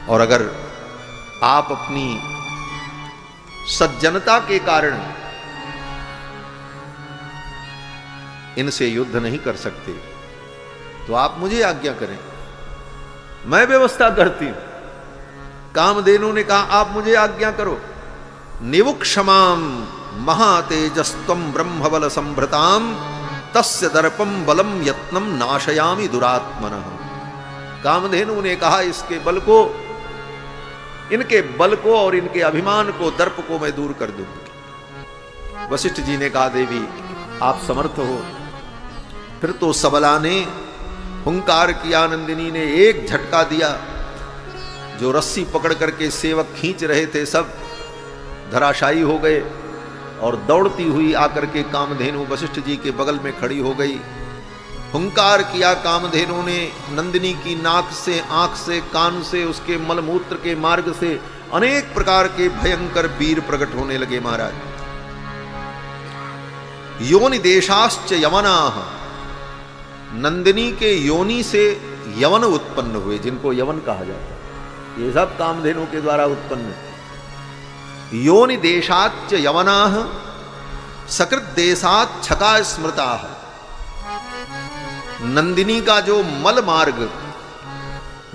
और अगर आप अपनी सज्जनता के कारण इनसे युद्ध नहीं कर सकते तो आप मुझे आज्ञा करें, मैं व्यवस्था करती हूं। कामधेनु ने कहा आप मुझे आज्ञा करो। निवुक्षमाम महातेजस्तम ब्रह्मबल संभृताम तस्य दर्पम बलम यत्नम नाशयामि दुरात्मनः। कामधेनु ने कहा इसके बल को, इनके बल को और इनके अभिमान को, दर्प को मैं दूर कर दूंगी। वशिष्ठ जी ने कहा देवी आप समर्थ हो। फिर तो सबला ने हुंकार किया, नंदिनी ने एक झटका दिया, जो रस्सी पकड़ करके सेवक खींच रहे थे सब धराशायी हो गए और दौड़ती हुई आकर के कामधेनु वशिष्ठ जी के बगल में खड़ी हो गई। हुंकार किया कामधेनु ने, नंदिनी की नाक से, आंख से, कान से, उसके मलमूत्र के मार्ग से अनेक प्रकार के भयंकर वीर प्रकट होने लगे। महाराज योनि देशाश्च यवनाः, नंदिनी के योनि से यवन उत्पन्न हुए, जिनको यवन कहा जाता है, ये सब कामधेनु के द्वारा उत्पन्न है। योनि देशाच्च यवनाः सकृत देशात् छका स्मृताः। नंदिनी का जो मल मार्ग,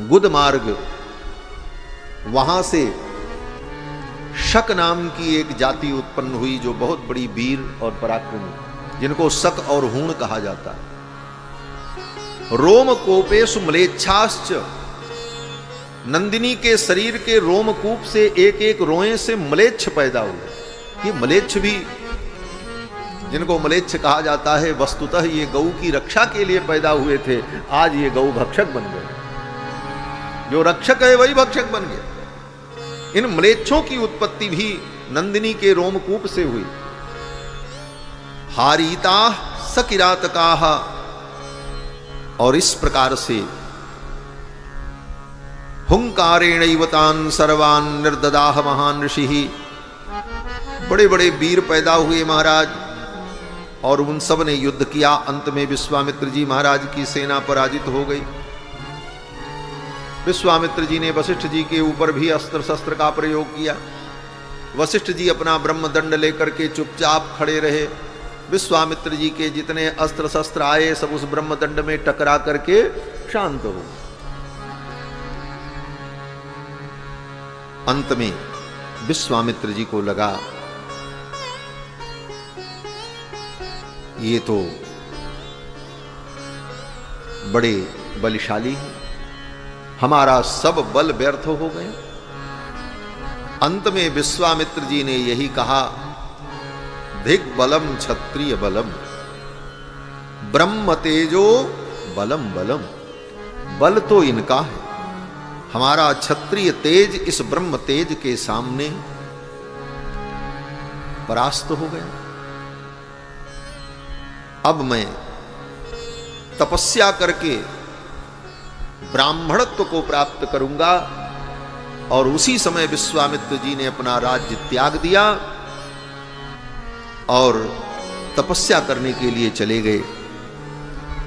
गुद मार्ग, वहां से शक नाम की एक जाति उत्पन्न हुई जो बहुत बड़ी वीर और पराक्रमी, जिनको शक और हूण कहा जाता है। रोमकूपेषु म्लेच्छाश्च, नंदिनी के शरीर के रोमकूप से एक एक रोए से म्लेच्छ पैदा हुए। ये म्लेच्छ भी, जिनको म्लेच्छ कहा जाता है, वस्तुतः ये गौ की रक्षा के लिए पैदा हुए थे, आज ये गौ भक्षक बन गए। जो रक्षक है वही भक्षक बन गए। इन म्लेच्छों की उत्पत्ति भी नंदिनी के रोमकूप से हुई। हारीता सकिरातकाः, और इस प्रकार से हुंकारेणैव तान् सर्वान् निर्ददाह महान ऋषिः, बड़े बड़े वीर पैदा हुए महाराज, और उन सब ने युद्ध किया। अंत में विश्वामित्र जी महाराज की सेना पराजित हो गई। विश्वामित्र जी ने वशिष्ठ जी के ऊपर भी अस्त्र शस्त्र का प्रयोग किया। वशिष्ठ जी अपना ब्रह्मदंड लेकर के चुपचाप खड़े रहे। विश्वामित्र जी के जितने अस्त्र शस्त्र आए सब उस ब्रह्मदंड में टकरा करके शांत हो। अंत में विश्वामित्र जी को लगा ये तो बड़े बलशाली हैं, हमारा सब बल व्यर्थ हो गए। अंत में विश्वामित्र जी ने यही कहा, दिग्बलम क्षत्रिय बलम ब्रह्म तेजो बलम बलम। बल तो इनका है, हमारा क्षत्रिय तेज इस ब्रह्म तेज के सामने परास्त हो गया। अब मैं तपस्या करके ब्राह्मणत्व को प्राप्त करूंगा। और उसी समय विश्वामित्र जी ने अपना राज्य त्याग दिया और तपस्या करने के लिए चले गए।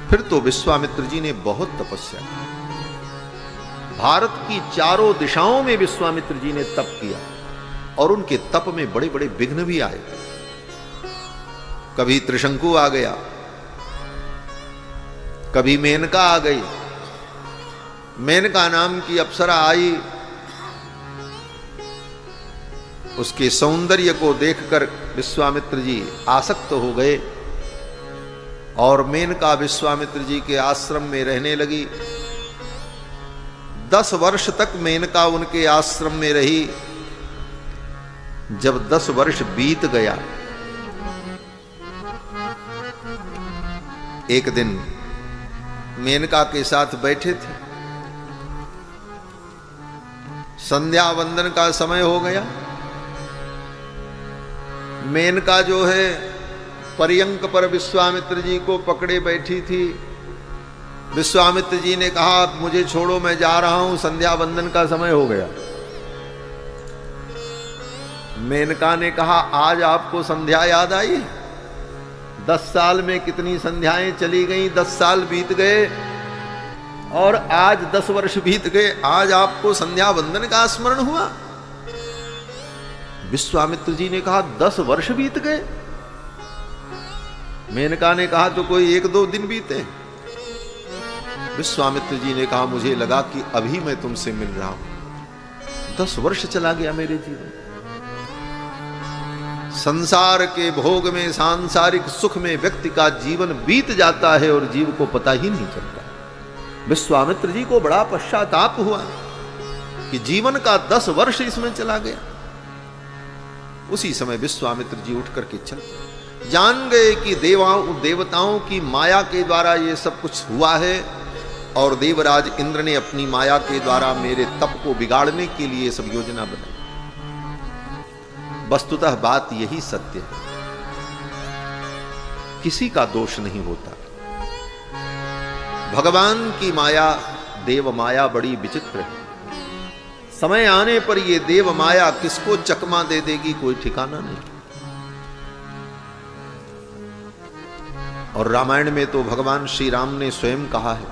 फिर तो विश्वामित्र जी ने बहुत तपस्या की। भारत की चारों दिशाओं में विश्वामित्र जी ने तप किया और उनके तप में बड़े बड़े विघ्न भी आए। कभी त्रिशंकु आ गया, कभी मेनका आ गई। मेनका नाम की अप्सरा आई, उसके सौंदर्य को देखकर विश्वामित्र जी आसक्त हो गए और मेनका विश्वामित्र जी के आश्रम में रहने लगी। 10 वर्ष तक मेनका उनके आश्रम में रही। जब 10 वर्ष बीत गया, एक दिन मेनका के साथ बैठे थे, संध्या वंदन का समय हो गया। मेनका जो है पर्यंक पर विश्वामित्र जी को पकड़े बैठी थी। विश्वामित्र जी ने कहा मुझे छोड़ो, मैं जा रहा हूं, संध्या वंदन का समय हो गया। मेनका ने कहा आज आपको संध्या याद आई? 10 साल में कितनी संध्याएं चली गई, 10 साल बीत गए, और आज 10 वर्ष बीत गए, आज आपको संध्या वंदन का स्मरण हुआ। विश्वामित्र जी ने कहा 10 वर्ष बीत गए। मेनका ने कहा तो कोई 1-2 दिन बीते। विश्वामित्र जी ने कहा मुझे लगा कि अभी मैं तुमसे मिल रहा हूं, 10 वर्ष चला गया मेरे जीवन। संसार के भोग में, सांसारिक सुख में व्यक्ति का जीवन बीत जाता है और जीव को पता ही नहीं चलता। विश्वामित्र जी को बड़ा पश्चाताप हुआ कि जीवन का 10 वर्ष इसमें चला गया। उसी समय विश्वामित्र जी उठ करके चल जान गए कि देवताओं की माया के द्वारा ये सब कुछ हुआ है और देवराज इंद्र ने अपनी माया के द्वारा मेरे तप को बिगाड़ने के लिए सब योजना बनाई। वस्तुतः बात यही सत्य है, किसी का दोष नहीं होता। भगवान की माया, देव माया बड़ी विचित्र है। समय आने पर यह देव माया किसको चकमा दे देगी कोई ठिकाना नहीं। और रामायण में तो भगवान श्री राम ने स्वयं कहा है,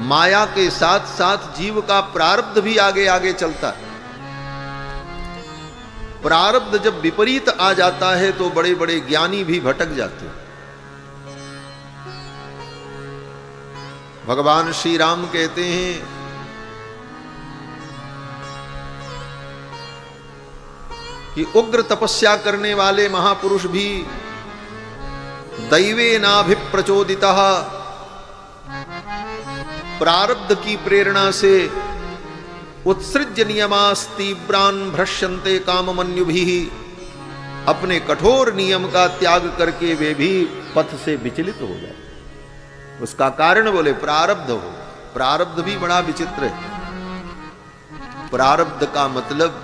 माया के साथ साथ जीव का प्रारब्ध भी आगे आगे चलता है। प्रारब्ध जब विपरीत आ जाता है तो बड़े बड़े ज्ञानी भी भटक जाते हैं। भगवान श्री राम कहते हैं कि उग्र तपस्या करने वाले महापुरुष भी दैवेनाभिप्रचोदितः प्रारब्ध की प्रेरणा से उत्सृज्य नियमास्तीव्रान भ्रश्यन्ते काममन्युभिः, अपने कठोर नियम का त्याग करके वे भी पथ से विचलित हो जाए। उसका कारण बोले प्रारब्ध हो। प्रारब्ध भी बड़ा विचित्र है। प्रारब्ध का मतलब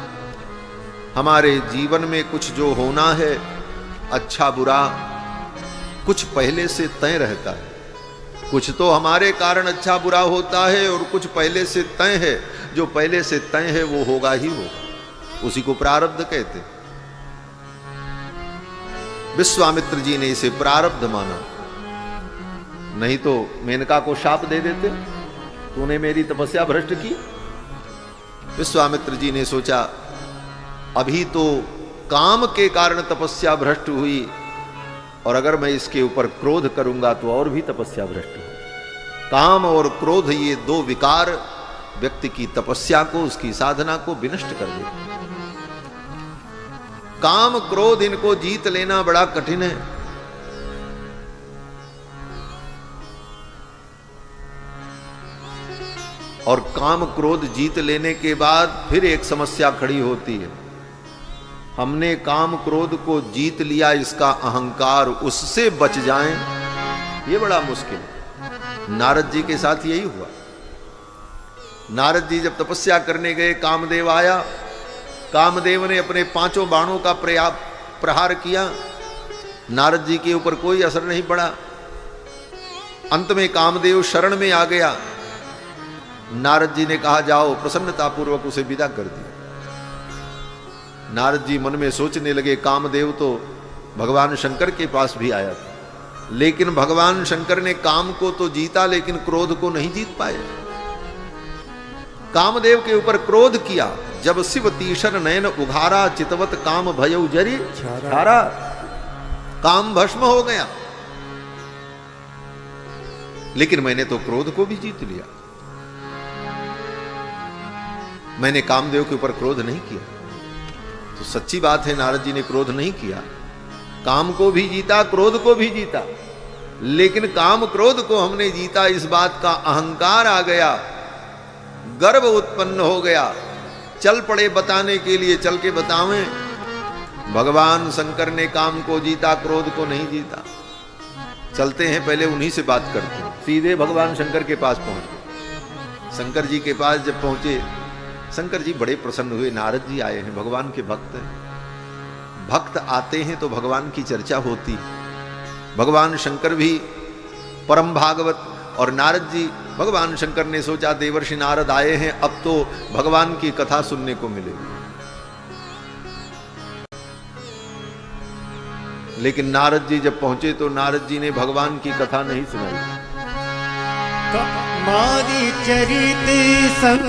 हमारे जीवन में कुछ जो होना है, अच्छा बुरा, कुछ पहले से तय रहता है। कुछ तो हमारे कारण अच्छा बुरा होता है और कुछ पहले से तय है। जो पहले से तय है वो होगा ही होगा, उसी को प्रारब्ध कहते। विश्वामित्र जी ने इसे प्रारब्ध माना, नहीं तो मेनका को शाप दे देते, तूने मेरी तपस्या भ्रष्ट की। विश्वामित्र जी ने सोचा अभी तो काम के कारण तपस्या भ्रष्ट हुई, और अगर मैं इसके ऊपर क्रोध करूंगा तो और भी तपस्या भ्रष्ट हो। काम और क्रोध, ये 2 विकार व्यक्ति की तपस्या को, उसकी साधना को विनष्ट कर देते। काम क्रोध इनको जीत लेना बड़ा कठिन है। और काम क्रोध जीत लेने के बाद फिर एक समस्या खड़ी होती है, हमने काम क्रोध को जीत लिया, इसका अहंकार, उससे बच जाएं, ये बड़ा मुश्किल है। नारद जी के साथ यही हुआ। नारद जी जब तपस्या करने गए, कामदेव आया। कामदेव ने अपने 5 बाणों का प्रहार किया, नारद जी के ऊपर कोई असर नहीं पड़ा। अंत में कामदेव शरण में आ गया। नारद जी ने कहा जाओ, प्रसन्नतापूर्वक उसे विदा कर दिया। नारद जी मन में सोचने लगे, कामदेव तो भगवान शंकर के पास भी आया था, लेकिन भगवान शंकर ने काम को तो जीता लेकिन क्रोध को नहीं जीत पाए। कामदेव के ऊपर क्रोध किया। जब शिव तीषण नयन उघारा, चितवत काम भयउ जरी छारा, काम भस्म हो गया। लेकिन मैंने तो क्रोध को भी जीत लिया, मैंने कामदेव के ऊपर क्रोध नहीं किया। तो सच्ची बात है, नारद जी ने क्रोध नहीं किया, काम को भी जीता, क्रोध को भी जीता। लेकिन काम क्रोध को हमने जीता, इस बात का अहंकार आ गया, गर्व उत्पन्न हो गया। चल पड़े बताने के लिए, चल के बतावें भगवान शंकर ने काम को जीता, क्रोध को नहीं जीता। चलते हैं, पहले उन्हीं से बात करते हैं। सीधे भगवान शंकर के पास पहुंचे। शंकर जी के पास जब पहुंचे, शंकर जी बड़े प्रसन्न हुए, नारद जी आए हैं, भगवान के भक्त हैं। भक्त आते हैं तो भगवान की चर्चा होती है। भगवान शंकर भी परम भागवत, और नारद जी, भगवान शंकर ने सोचा देवर्षि नारद आए हैं, अब तो भगवान की कथा सुनने को मिलेगी। लेकिन नारद जी जब पहुंचे तो नारद जी ने भगवान की कथा नहीं सुनाई। मारी चरित संग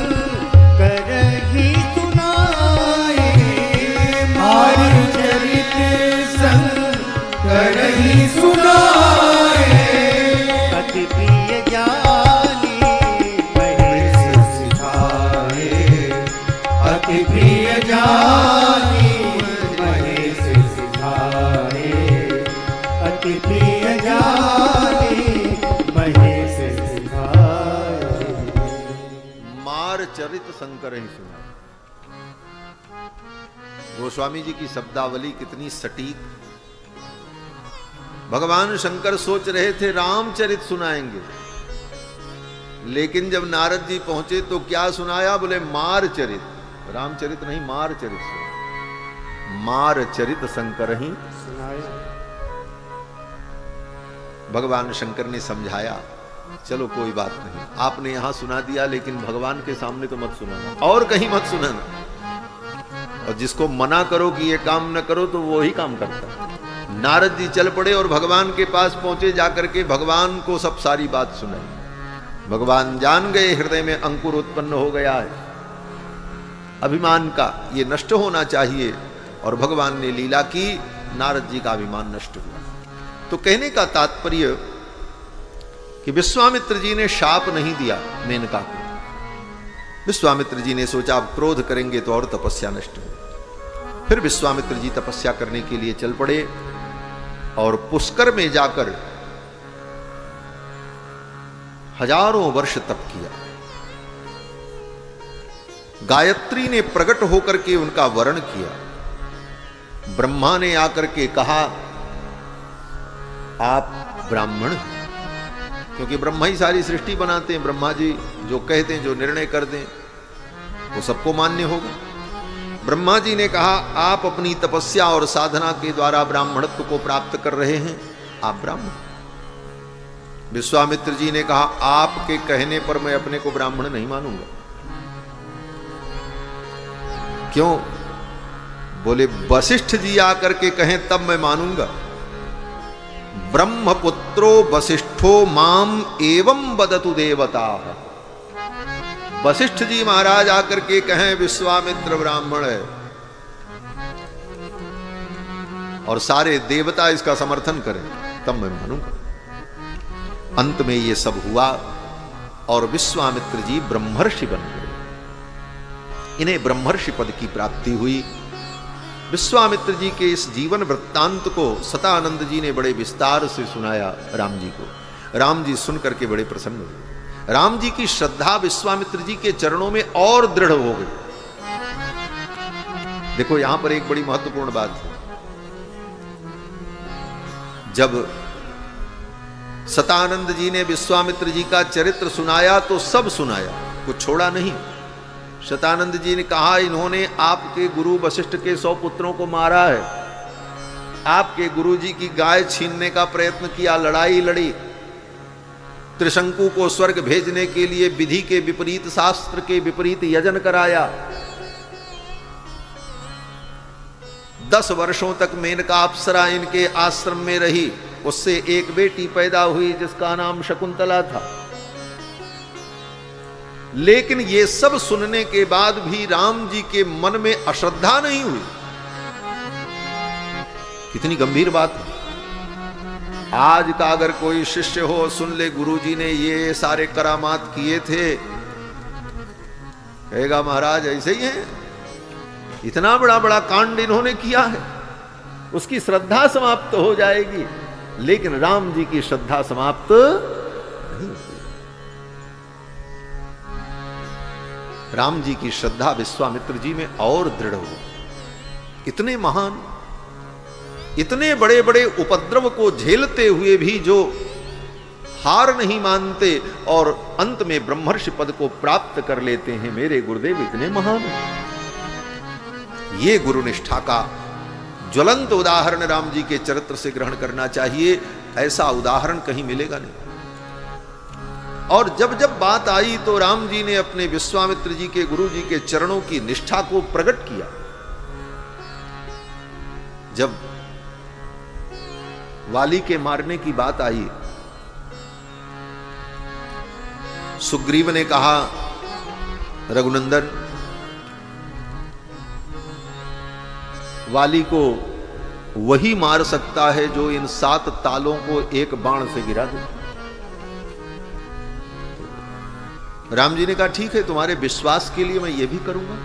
करही सुनाए, मारी चरित संग करही सुनाए, अति प्रिय ज्ञानी महेश सिखाए, अति प्रिय ज्ञानी महेश सिखाए, अति प्रिय ज्ञानी महेश सिखाए। मार चरित शंकर ही सुना। गोस्वामी जी की शब्दावली कितनी सटीक। भगवान शंकर सोच रहे थे रामचरित सुनाएंगे, लेकिन जब नारद जी पहुंचे तो क्या सुनाया? बोले मार चरित। रामचरित नहीं, मार चरित सुना। मार चरित शंकर ही सुनाया। भगवान शंकर ने समझाया, चलो कोई बात नहीं, आपने यहां सुना दिया, लेकिन भगवान के सामने तो मत सुनाना, और कहीं मत सुनाना। और जिसको मना करो कि ये काम न करो तो वो ही काम करता है। नारद जी चल पड़े और भगवान के पास पहुंचे, जाकर के भगवान को सब सारी बात सुनाई। भगवान जान गए हृदय में अंकुर उत्पन्न हो गया है अभिमान का, ये नष्ट होना चाहिए। और भगवान ने लीला की, नारद जी का अभिमान नष्ट हुआ। तो कहने का तात्पर्य कि विश्वामित्र जी ने शाप नहीं दिया मेनका को। विश्वामित्र जी ने सोचा अब क्रोध करेंगे तो और तपस्या नष्ट हो। फिर विश्वामित्र जी तपस्या करने के लिए चल पड़े और पुष्कर में जाकर हजारों वर्ष तप किया। गायत्री ने प्रकट होकर के उनका वरण किया। ब्रह्मा ने आकर के कहा आप ब्राह्मण हैं, क्योंकि ब्रह्मा ही सारी सृष्टि बनाते हैं। ब्रह्मा जी जो कहते हैं, जो निर्णय कर दें, वो सबको मान्य होगा। ब्रह्मा जी ने कहा आप अपनी तपस्या और साधना के द्वारा ब्राह्मणत्व को प्राप्त कर रहे हैं, आप ब्राह्मण। विश्वामित्र जी ने कहा आपके कहने पर मैं अपने को ब्राह्मण नहीं मानूंगा। क्यों? बोले वशिष्ठ जी आकर के कहें तब मैं मानूंगा। ब्रह्मपुत्रो वशिष्ठो माम एवं वदतु देवता। वशिष्ठ जी महाराज आकर के कहें विश्वामित्र ब्राह्मण है, और सारे देवता इसका समर्थन करें, तब मैं मानूंगा। अंत में ये सब हुआ और विश्वामित्र जी ब्रह्मर्षि बन गए। इन्हें ब्रह्मर्षि पद की प्राप्ति हुई। विश्वामित्र जी के इस जीवन वृत्तांत को सतानंद जी ने बड़े विस्तार से सुनाया राम जी को। राम जी सुन करके बड़े प्रसन्न हुए। राम जी की श्रद्धा विश्वामित्र जी के चरणों में और दृढ़ हो गई। देखो यहां पर एक बड़ी महत्वपूर्ण बात है। जब सतानंद जी ने विश्वामित्र जी का चरित्र सुनाया तो सब सुनाया, कुछ छोड़ा नहीं। शतानंद जी ने कहा इन्होंने आपके गुरु वशिष्ठ के 100 पुत्रों को मारा है, आपके गुरु जी की गाय छीनने का प्रयत्न किया, लड़ाई लड़ी, त्रिशंकु को स्वर्ग भेजने के लिए विधि के विपरीत, शास्त्र के विपरीत यजन कराया। 10 वर्षों तक मेनका अप्सरा इनके आश्रम में रही। उससे एक बेटी पैदा हुई जिसका नाम शकुंतला था। लेकिन ये सब सुनने के बाद भी राम जी के मन में अश्रद्धा नहीं हुई। कितनी गंभीर बात है। आज का अगर कोई शिष्य हो, सुन ले गुरुजी ने ये सारे करामात किए थे, कहेगा महाराज ऐसे ही है, इतना बड़ा बड़ा कांड इन्होंने किया है, उसकी श्रद्धा समाप्त हो जाएगी। लेकिन राम जी की श्रद्धा समाप्त नहीं होती। राम जी की श्रद्धा विश्वामित्र जी में और दृढ़ हो। इतने महान, इतने बड़े बड़े उपद्रव को झेलते हुए भी जो हार नहीं मानते और अंत में ब्रह्मर्षि पद को प्राप्त कर लेते हैं, मेरे गुरुदेव इतने महान हैं। ये गुरुनिष्ठा का ज्वलंत उदाहरण राम जी के चरित्र से ग्रहण करना चाहिए। ऐसा उदाहरण कहीं मिलेगा नहीं। और जब जब बात आई तो राम जी ने अपने विश्वामित्र जी के गुरु जी के चरणों की निष्ठा को प्रकट किया। जब वाली के मारने की बात आई सुग्रीव ने कहा, रघुनंदन, वाली को वही मार सकता है जो इन 7 तालों को एक बाण से गिरा दे। राम जी ने कहा, ठीक है, तुम्हारे विश्वास के लिए मैं ये भी करूंगा।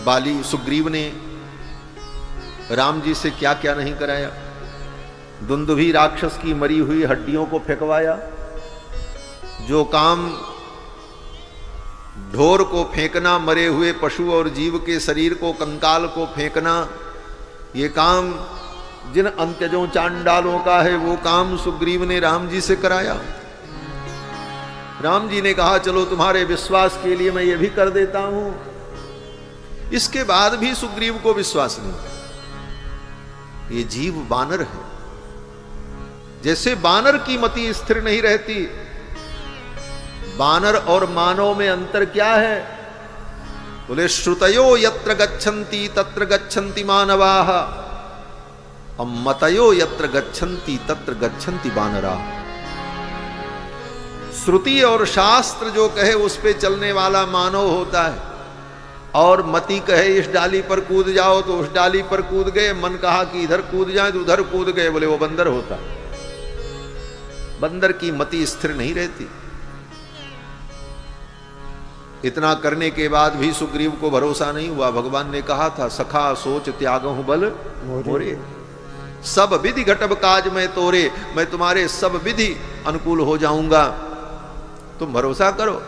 बाली सुग्रीव ने राम जी से क्या क्या नहीं कराया। दुंदुभी राक्षस की मरी हुई हड्डियों को फेंकवाया, जो काम ढोर को फेंकना, मरे हुए पशु और जीव के शरीर को, कंकाल को फेंकना, ये काम जिन अंत्यजों चांडालों का है, वो काम सुग्रीव ने राम जी से कराया। राम जी ने कहा, चलो तुम्हारे विश्वास के लिए मैं ये भी कर देता हूं। इसके बाद भी सुग्रीव को विश्वास नहीं। ये जीव बानर है, जैसे बानर की मति स्थिर नहीं रहती। बानर और मानव में अंतर क्या है? बोले, श्रुतयो यत्र गच्छन्ति तत्र गच्छन्ति मानवाः, मतयो यत्र गच्छन्ति तत्र गच्छन्ति बानराः। श्रुति और शास्त्र जो कहे उस पे चलने वाला मानव होता है, और मति कहे इस डाली पर कूद जाओ तो उस डाली पर कूद गए, मन कहा कि इधर कूद जाए तो उधर कूद गए, बोले वो बंदर होता। बंदर की मति स्थिर नहीं रहती। इतना करने के बाद भी सुग्रीव को भरोसा नहीं हुआ। भगवान ने कहा था, सखा सोच त्यागहु बल मोरे, सब विधि घटब काज में तोरे, मैं तुम्हारे सब विधि अनुकूल हो जाऊंगा, तुम भरोसा करो।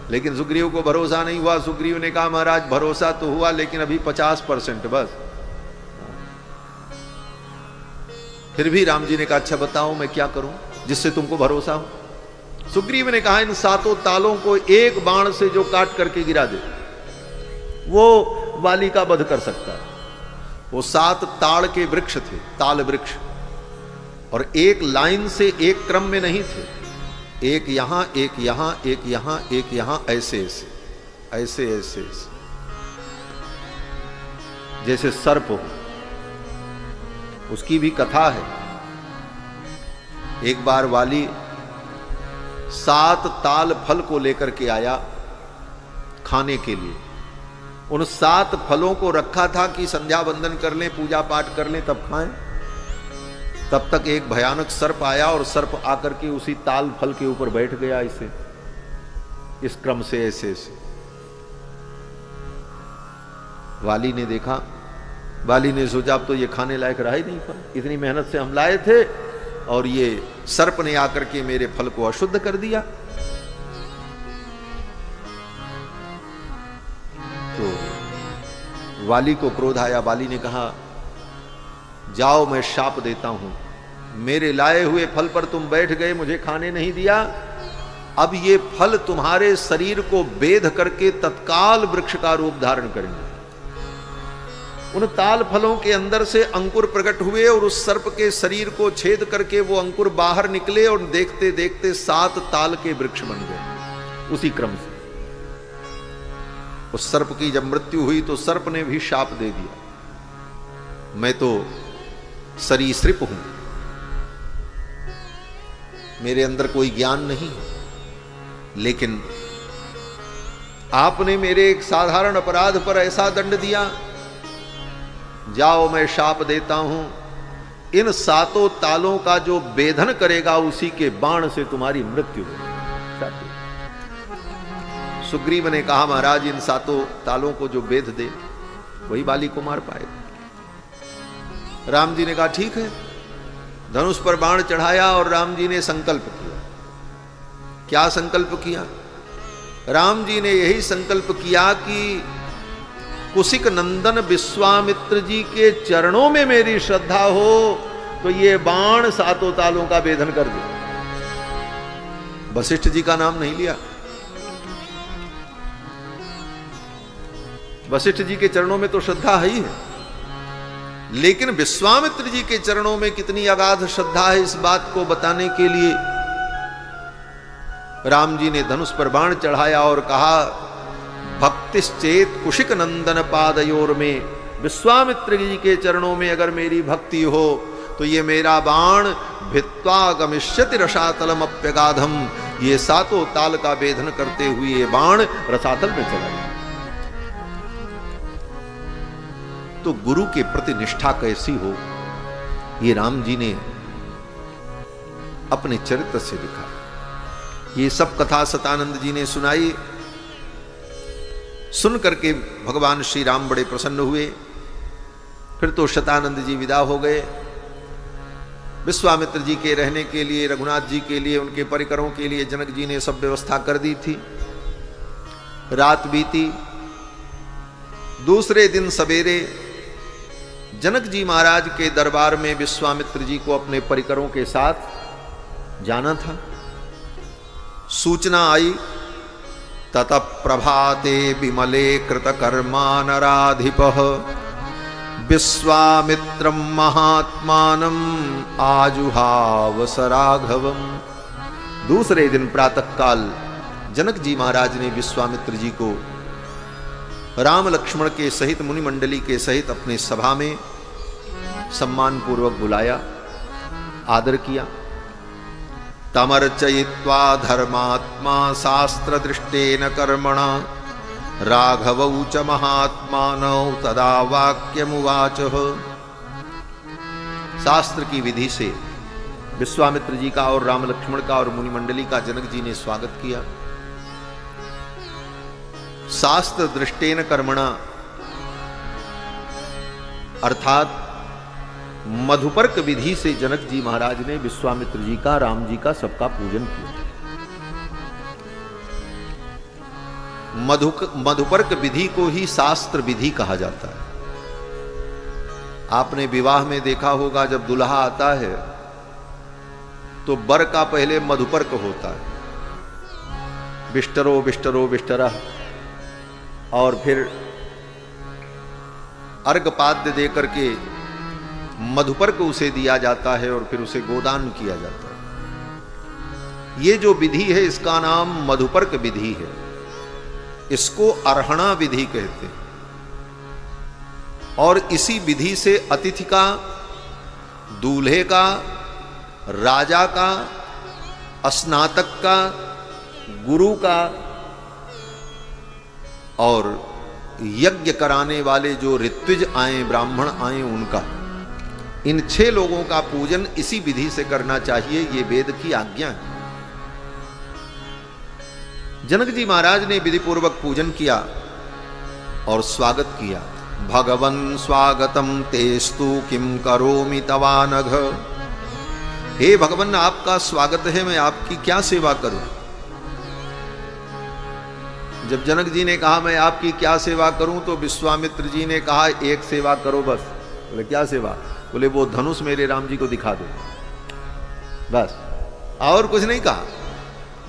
लेकिन सुग्रीव को भरोसा नहीं हुआ। सुग्रीव ने कहा, महाराज भरोसा तो हुआ लेकिन अभी 50% बस। फिर भी राम जी ने कहा, अच्छा बताओ मैं क्या करूं जिससे तुमको भरोसा हो। सुग्रीव ने कहा, इन 7 तालों को एक बाण से जो काट करके गिरा दे, वो वाली का वध कर सकता है। वो 7 ताड़ के वृक्ष थे, ताल वृक्ष, और एक लाइन से एक क्रम में नहीं थे, एक यहां एक यहां एक यहां एक यहां, ऐसे ऐसे ऐसे ऐसे ऐसे, जैसे सर्प हो। उसकी भी कथा है। एक बार वाली 7 ताल फल को लेकर के आया खाने के लिए। उन 7 फलों को रखा था कि संध्या वंदन कर लें, पूजा पाठ कर लें, तब खाएं। तब तक एक भयानक सर्प आया और सर्प आकर के उसी ताल फल के ऊपर बैठ गया, इसे इस क्रम से ऐसे ऐसे। वाली ने देखा, वाली ने सोचा अब तो ये खाने लायक रहा ही नहीं फल, इतनी मेहनत से हम लाए थे और ये सर्प ने आकर के मेरे फल को अशुद्ध कर दिया। तो वाली को क्रोध आया। वाली ने कहा, जाओ मैं शाप देता हूं, मेरे लाए हुए फल पर तुम बैठ गए, मुझे खाने नहीं दिया, अब ये फल तुम्हारे शरीर को बेध करके तत्काल वृक्ष का रूप धारण करेंगे। उन ताल फलों के अंदर से अंकुर प्रकट हुए और उस सर्प के शरीर को छेद करके वो अंकुर बाहर निकले और देखते देखते 7 ताल के वृक्ष बन गए। उसी क्रम से उस सर्प की जब मृत्यु हुई तो सर्प ने भी शाप दे दिया, मैं तो सरीसृप हूं, मेरे अंदर कोई ज्ञान नहीं है, लेकिन आपने मेरे एक साधारण अपराध पर ऐसा दंड दिया, जाओ मैं शाप देता हूं, इन 7 तालों का जो बेधन करेगा उसी के बाण से तुम्हारी मृत्यु होगी। सुग्रीव ने कहा, महाराज इन 7 तालों को जो बेध दे वही बाली को मार पाएगा। राम जी ने कहा, ठीक है। धनुष पर बाण चढ़ाया और राम जी ने संकल्प किया। क्या संकल्प किया? राम जी ने यही संकल्प किया कि कुशिक नंदन विश्वामित्र जी के चरणों में मेरी श्रद्धा हो तो ये बाण 7 तालों का भेदन कर दे। वशिष्ठ जी का नाम नहीं लिया। वशिष्ठ जी के चरणों में तो श्रद्धा है ही है, लेकिन विश्वामित्र जी के चरणों में कितनी अगाध श्रद्धा है इस बात को बताने के लिए राम जी ने धनुष पर बाण चढ़ाया और कहा, भक्तिश्चेत कुशिक नंदन पादयोर में, विश्वामित्र जी के चरणों में अगर मेरी भक्ति हो तो ये मेरा बाण भित्वा गमिष्यति रसातलम अप्यगाधम। ये सातों ताल का भेदन करते हुए ये बाण रसातल में चला गया। तो गुरु के प्रति निष्ठा कैसी हो, ये राम जी ने अपने चरित्र से दिखा। ये सब कथा सतानंद जी ने सुनाई। सुन करके भगवान श्री राम बड़े प्रसन्न हुए। फिर तो शतानंद जी विदा हो गए। विश्वामित्र जी के रहने के लिए, रघुनाथ जी के लिए, उनके परिकरों के लिए जनक जी ने सब व्यवस्था कर दी थी। रात बीती। दूसरे दिन सवेरे जनक जी महाराज के दरबार में विश्वामित्र जी को अपने परिकरों के साथ जाना था। सूचना आई, ततः प्रभाते विमले कृतकर्मा नराधिपः विश्वामित्रं महात्मानं आजुहाव सराघवम। दूसरे दिन प्रातःकाल जनक जी महाराज ने विश्वामित्र जी को राम लक्ष्मण के सहित मुनि मंडली के सहित अपने सभा में सम्मान पूर्वक बुलाया, आदर किया। तमर्चयित्वा धर्मात्मा शास्त्र दृष्टेन कर्मणा राघवौ च महात्मानौ तदा वाक्यमुवाचः। शास्त्र की विधि से विश्वामित्र जी का और राम लक्ष्मण का और मुनि मंडली का जनक जी ने स्वागत किया। शास्त्र दृष्टेन कर्मणा अर्थात मधुपर्क विधि से जनक जी महाराज ने विश्वामित्र जी का, राम जी का, सबका पूजन किया। मधुपर्क विधि को ही शास्त्र विधि कहा जाता है। आपने विवाह में देखा होगा, जब दुल्हा आता है तो वर का पहले मधुपर्क होता है, बिष्टरो बिष्टरो बिष्टरा, और फिर अर्घपाद्य दे करके मधुपर्क उसे दिया जाता है और फिर उसे गोदान किया जाता है। ये जो विधि है इसका नाम मधुपर्क विधि है। इसको अर्हणा विधि कहते हैं। और इसी विधि से अतिथि का, दूल्हे का, राजा का, स्नातक का, गुरु का और यज्ञ कराने वाले जो ऋत्विज आए, ब्राह्मण आए, उनका, इन 6 लोगों का पूजन इसी विधि से करना चाहिए। ये वेद की आज्ञा है। जनक जी महाराज ने विधि पूर्वक पूजन किया और स्वागत किया। भगवन् स्वागतम तेस्तु किम करोमि तवानघ। हे भगवान, आपका स्वागत है, मैं आपकी क्या सेवा करूं। जब जनक जी ने कहा मैं आपकी क्या सेवा करूं, तो विश्वामित्र जी ने कहा एक सेवा करो बस। बोले क्या सेवा? बोले वो धनुष मेरे राम जी को दिखा दो, बस, और कुछ नहीं कहा।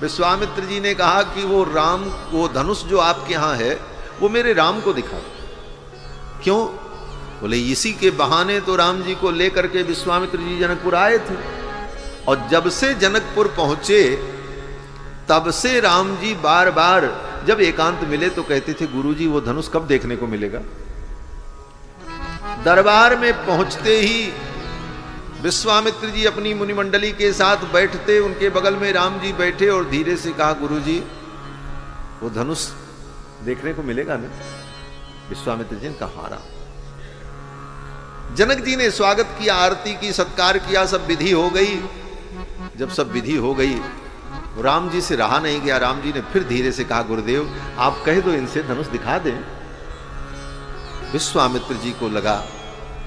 विश्वामित्र जी ने कहा कि वो धनुष जो आपके यहां है वो मेरे राम को दिखा दो। क्यों? बोले इसी के बहाने तो राम जी को लेकर के विश्वामित्र जी जनकपुर आए थे, और जब से जनकपुर पहुंचे तब से राम जी बार बार जब एकांत मिले तो कहते थे गुरुजी वो धनुष कब देखने को मिलेगा। दरबार में पहुंचते ही विश्वामित्र जी अपनी मुनिमंडली के साथ बैठते, उनके बगल में राम जी बैठे और धीरे से कहा गुरुजी वो धनुष देखने को मिलेगा ना। विश्वामित्र जी ने कहा हाँ राम। जनक जी ने स्वागत किया, आरती की, सत्कार किया, सब विधि हो गई। जब सब विधि हो गई राम जी से रहा नहीं गया। राम जी ने फिर धीरे से कहा गुरुदेव आप कह दो इनसे धनुष दिखा दें। विश्वामित्र जी को लगा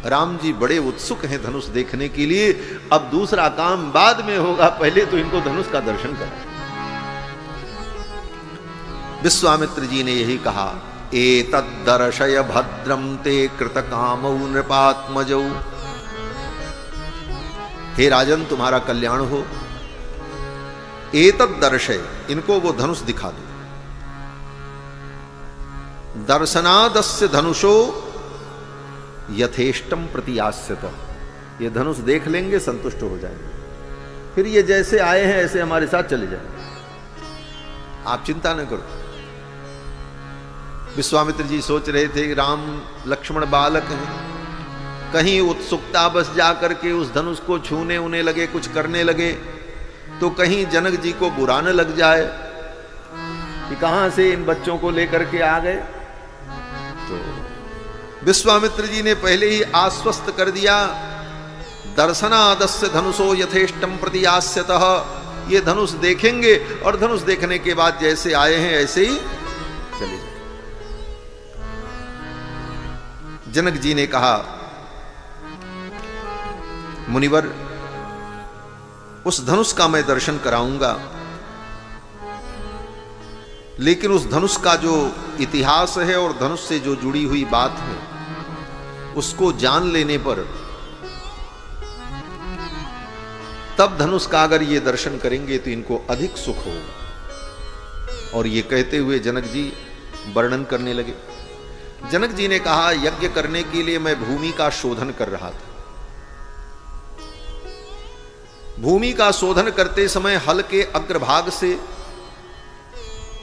राम जी बड़े उत्सुक हैं धनुष देखने के लिए, अब दूसरा काम बाद में होगा, पहले तो इनको धनुष का दर्शन करें। विश्वामित्र जी ने यही कहा एतद्दर्शय भद्रम ते कृतकामौ नृपात्मजौ। हे राजन तुम्हारा कल्याण हो। एतद्दर्शय, इनको वो धनुष दिखा दो। दर्शनादस्य धनुषो यथेष्टम प्रतियास्यत। ये धनुष देख लेंगे, संतुष्ट हो जाएंगे, फिर ये जैसे आए हैं ऐसे हमारे साथ चले जाएंगे, आप चिंता न करो। विश्वामित्र जी सोच रहे थे राम लक्ष्मण बालक हैं, कहीं उत्सुकता बस जा करके उस धनुष को छूने उन्हें लगे, कुछ करने लगे, तो कहीं जनक जी को बुरा न लग जाए कि कहां से इन बच्चों को लेकर के आ गए। तो विश्वामित्र जी ने पहले ही आश्वस्त कर दिया, दर्शनादस्य धनुषो यथेष्टम प्रतियास्यतः, ये धनुष देखेंगे और धनुष देखने के बाद जैसे आए हैं ऐसे ही चले जाए। जनक जी ने कहा, मुनिवर उस धनुष का मैं दर्शन कराऊंगा, लेकिन उस धनुष का जो इतिहास है और धनुष से जो जुड़ी हुई बात है उसको जान लेने पर तब धनुष का अगर ये दर्शन करेंगे तो इनको अधिक सुख होगा। और ये कहते हुए जनक जी वर्णन करने लगे। जनक जी ने कहा, यज्ञ करने के लिए मैं भूमि का शोधन कर रहा था। भूमि का शोधन करते समय हल के अग्रभाग से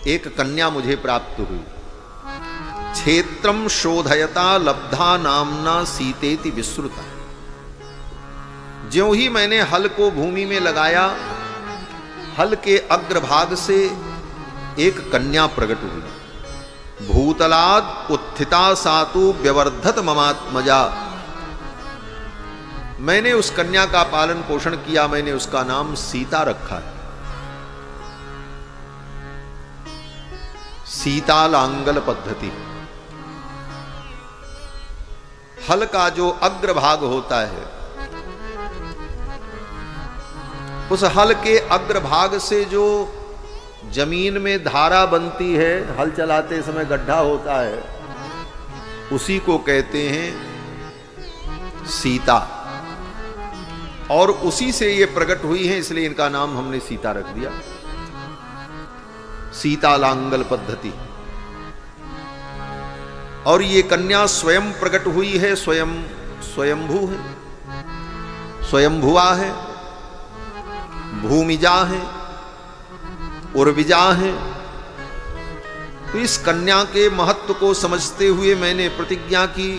एक कन्या मुझे प्राप्त हुई। क्षेत्रम शोधयता लब्धा नामना सीतेति विश्रुता। ज्यों ही मैंने हल को भूमि में लगाया, हल के अग्रभाग से एक कन्या प्रकट हुई। भूतलाद उत्थिता सातु व्यवर्धत ममात्मजा। मैंने उस कन्या का पालन पोषण किया, मैंने उसका नाम सीता रखा है। सीता लांगल पद्धति। हल का जो अग्रभाग होता है, उस हल के अग्रभाग से जो जमीन में धारा बनती है, हल चलाते समय गड्ढा होता है, उसी को कहते हैं सीता। और उसी से ये प्रकट हुई है, इसलिए इनका नाम हमने सीता रख दिया। सीता लांगल पद्धति। और ये कन्या स्वयं प्रकट हुई है, स्वयंभू है, स्वयंभुआ है, भूमिजा है, उर्विजा है। तो इस कन्या के महत्व को समझते हुए मैंने प्रतिज्ञा की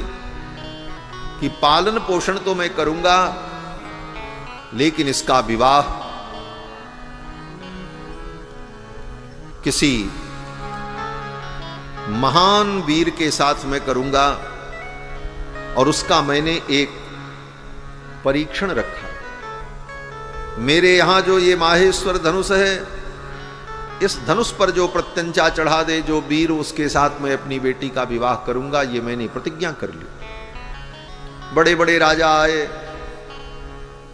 कि पालन पोषण तो मैं करूंगा, लेकिन इसका विवाह किसी महान वीर के साथ मैं करूंगा। और उसका मैंने एक परीक्षण रखा। मेरे यहां जो ये माहेश्वर धनुष है, इस धनुष पर जो प्रत्यंचा चढ़ा दे जो वीर, उसके साथ मैं अपनी बेटी का विवाह करूंगा, ये मैंने प्रतिज्ञा कर ली। बड़े बड़े राजा आए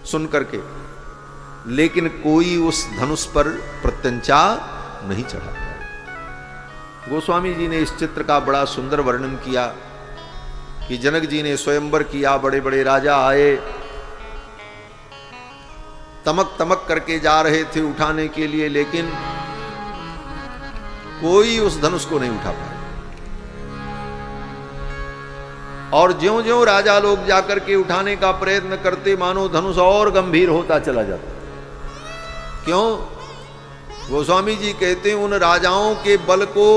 सुन करके, लेकिन कोई उस धनुष पर प्रत्यंचा नहीं चढ़ा पाया। गोस्वामी जी ने इस चित्र का बड़ा सुंदर वर्णन किया कि जनक जी ने स्वयंवर किया, बड़े बड़े राजा आए, तमक तमक करके जा रहे थे उठाने के लिए, लेकिन कोई उस धनुष को नहीं उठा पाया। और ज्यों ज्यों राजा लोग जाकर के उठाने का प्रयत्न करते, मानो धनुष और गंभीर होता चला जाता। क्यों? गोस्वामी जी कहते हैं, उन राजाओं के बल को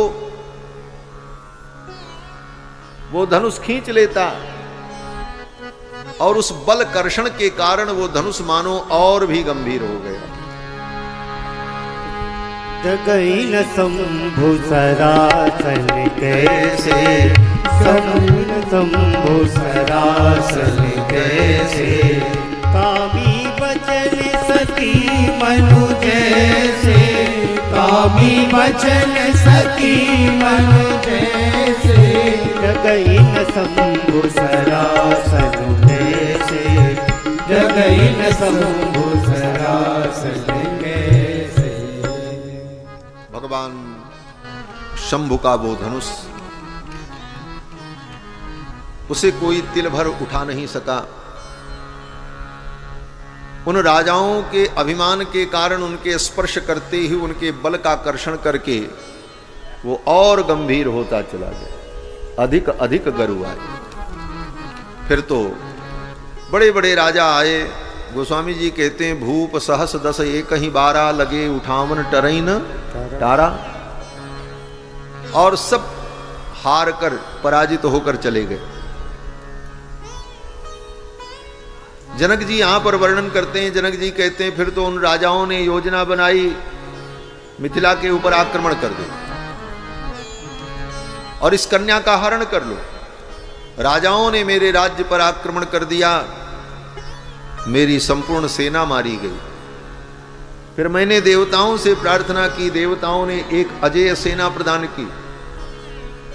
वो धनुष खींच लेता, और उस बल कर्षण के कारण वो धनुष मानो और भी गंभीर हो गया। जगई न शंभु सरासन कैसे, शंभु सरासन कैसे, कामी बचन सती मनु जैसे, कामी बचन सती मनु जैसे, जगई न शंभु सरासन कैसे, जगई न शंभु सरासन कैसे। भगवान शंभु का वो धनुष, उसे कोई तिल भर उठा नहीं सका। उन राजाओं के अभिमान के कारण उनके स्पर्श करते ही उनके बल का कर्षण करके वो और गंभीर होता चला गया, अधिक अधिक गरु आए। फिर तो बड़े बड़े राजा आए। गोस्वामी जी कहते हैं, भूप सहस दस एक ही 12 लगे उठावन टरईन तारा। और सब हार कर पराजित होकर चले गए। जनक जी यहां पर वर्णन करते हैं, जनक जी कहते हैं फिर तो उन राजाओं ने योजना बनाई मिथिला के ऊपर आक्रमण कर दो और इस कन्या का हरण कर लो। राजाओं ने मेरे राज्य पर आक्रमण कर दिया, मेरी संपूर्ण सेना मारी गई। फिर मैंने देवताओं से प्रार्थना की, देवताओं ने एक अजेय सेना प्रदान की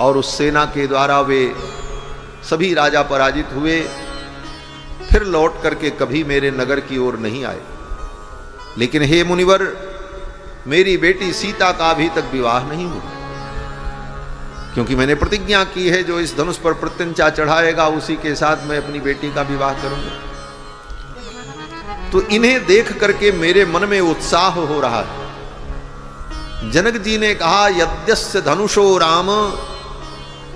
और उस सेना के द्वारा वे सभी राजा पराजित हुए, फिर लौट करके कभी मेरे नगर की ओर नहीं आए। लेकिन हे मुनिवर, मेरी बेटी सीता का अभी तक विवाह नहीं हुआ, क्योंकि मैंने प्रतिज्ञा की है जो इस धनुष पर प्रत्यंचा चढ़ाएगा उसी के साथ मैं अपनी बेटी का विवाह करूंगा। तो इन्हें देख करके मेरे मन में उत्साह हो रहा है। जनक जी ने कहा, यद्यस्य धनुषो राम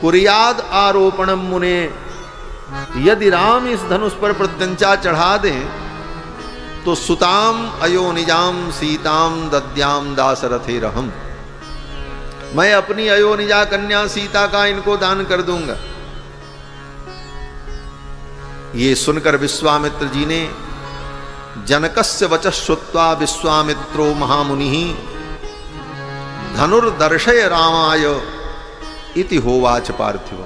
कुर्याद आरोपणम मुने, यदि राम इस धनुष पर प्रत्यंचा चढ़ा दें तो सुताम अयोनिजाम सीताम दद्याम दासरथे रहम, मैं अपनी अयोनिजा कन्या सीता का इनको दान कर दूंगा। ये सुनकर विश्वामित्र जी ने जनकस्य वचः श्रुत्वा विश्वामित्रो महामुनि धनुर्दर्शय रामाय इति होवाच पार्थिव।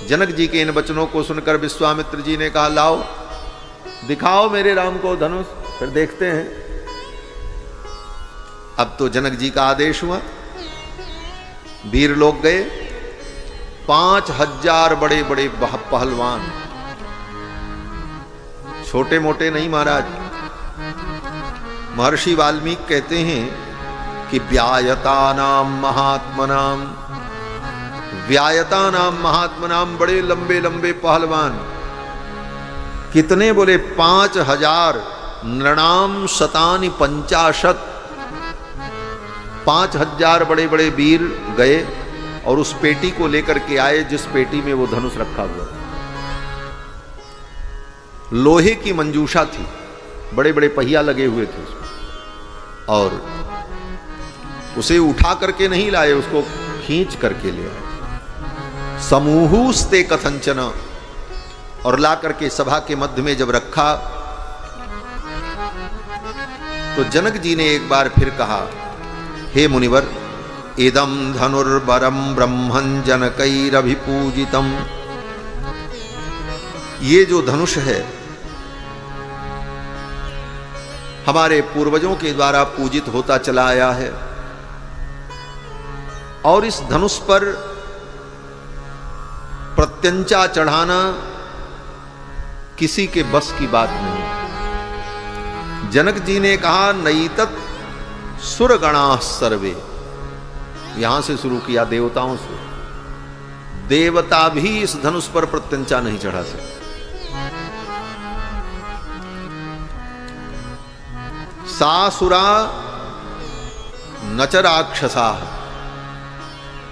जनक जी के इन वचनों को सुनकर विश्वामित्र जी ने कहा, लाओ दिखाओ मेरे राम को धनुष, फिर देखते हैं। अब तो जनक जी का आदेश हुआ, वीर लोग गए, 5000 बड़े बड़े पहलवान, छोटे मोटे नहीं महाराज। महर्षि वाल्मीकि कहते हैं कि व्यायतानाम महात्मनाम, बड़े लंबे लंबे पहलवान। कितने बोले? 5000 नृणाम शतानि 50, 5000 बड़े बड़े वीर गए और उस पेटी को लेकर के आए जिस पेटी में वो धनुष रखा हुआ था। लोहे की मंजूषा थी, बड़े बड़े पहिया लगे हुए थे उसमें, और उसे उठा करके नहीं लाए, उसको खींच करके ले आए। समूहुस्ते कथंचन, और ला करके सभा के मध्य में जब रखा तो जनक जी ने एक बार फिर कहा, हे मुनिवर, इदम धनुर्बरम ब्रह्मन् जनकैरभिपूजितम, ये जो धनुष है हमारे पूर्वजों के द्वारा पूजित होता चला आया है, और इस धनुष पर प्रत्यंचा चढ़ाना किसी के बस की बात नहीं। जनक जी ने कहा, नैतत् सुरगणाः सर्वे, यहां से शुरू किया देवताओं से। देवता भी इस धनुष पर प्रत्यंचा नहीं चढ़ा सकते। सासुरा न च राक्षसा,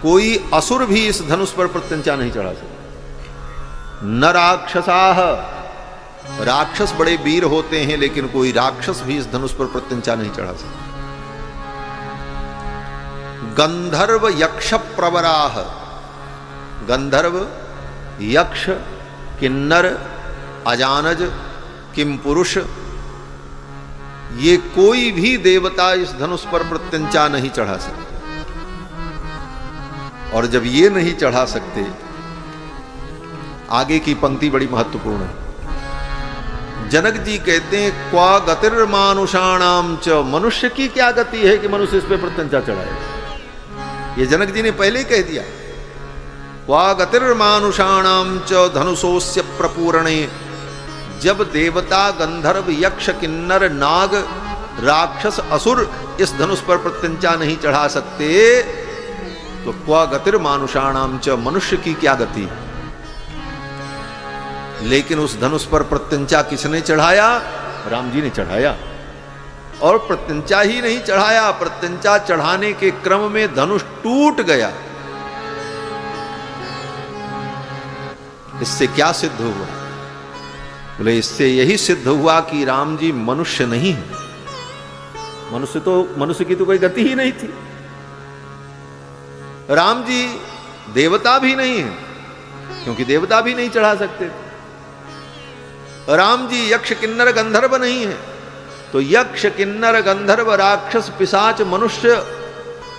कोई असुर भी इस धनुष पर प्रत्यंचा नहीं चढ़ा सकता। न राक्षसाः, राक्षस बड़े वीर होते हैं लेकिन कोई राक्षस भी इस धनुष पर प्रत्यंचा नहीं चढ़ा सकता। गंधर्व यक्ष प्रवराः, गंधर्व, यक्ष, किन्नर, अजानज, किमपुरुष, ये कोई भी देवता इस धनुष पर प्रत्यंचा नहीं चढ़ा सकते। और जब ये नहीं चढ़ा सकते, आगे की पंक्ति बड़ी महत्वपूर्ण है। जनक जी कहते हैं, क्वा गतिर्मानुषाणाम च, मनुष्य की क्या गति है कि मनुष्य इस पर प्रत्यंचा चढ़ाए। ये जनक जी ने पहले ही कह दिया, क्वा गतिर्मानुषाणाम च धनुषोस्य प्रपूरणे, जब देवता, गंधर्व, यक्ष, किन्नर, नाग, राक्षस, असुर इस धनुष पर प्रत्यंचा नहीं चढ़ा सकते, तो क्वा गतिर्मानुषाणाम च, मनुष्य की क्या गति। लेकिन उस धनुष पर प्रत्यंचा किसने चढ़ाया? राम जी ने चढ़ाया। और प्रत्यंचा ही नहीं चढ़ाया, प्रत्यंचा चढ़ाने के क्रम में धनुष टूट गया। इससे क्या सिद्ध हुआ? बोले, इससे यही सिद्ध हुआ कि राम जी मनुष्य नहीं है। मनुष्य की तो कोई गति ही नहीं थी। राम जी देवता भी नहीं है, क्योंकि देवता भी नहीं चढ़ा सकते। राम जी यक्ष किन्नर गंधर्व नहीं है। तो यक्ष किन्नर गंधर्व राक्षस पिशाच मनुष्य,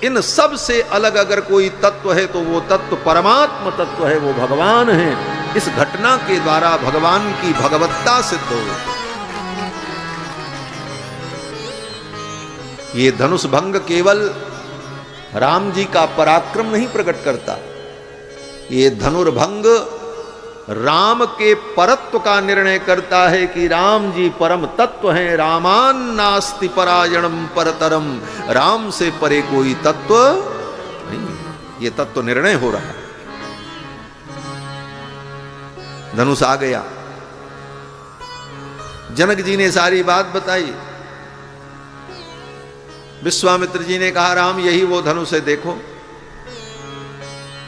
इन सब से अलग अगर कोई तत्व है तो वो तत्व परमात्म तत्व है, वो भगवान है। इस घटना के द्वारा भगवान की भगवत्ता सिद्ध हो। ये धनुष भंग केवल राम जी का पराक्रम नहीं प्रकट करता, ये धनुर्भंग राम के परत्व का निर्णय करता है कि राम जी परम तत्व हैं। रामान नास्ति परायणम परतरम, राम से परे कोई तत्व नहीं। ये तत्व निर्णय हो रहा है। धनुष आ गया, जनक जी ने सारी बात बताई। विश्वामित्र जी ने कहा राम यही वो धनुष है, देखो,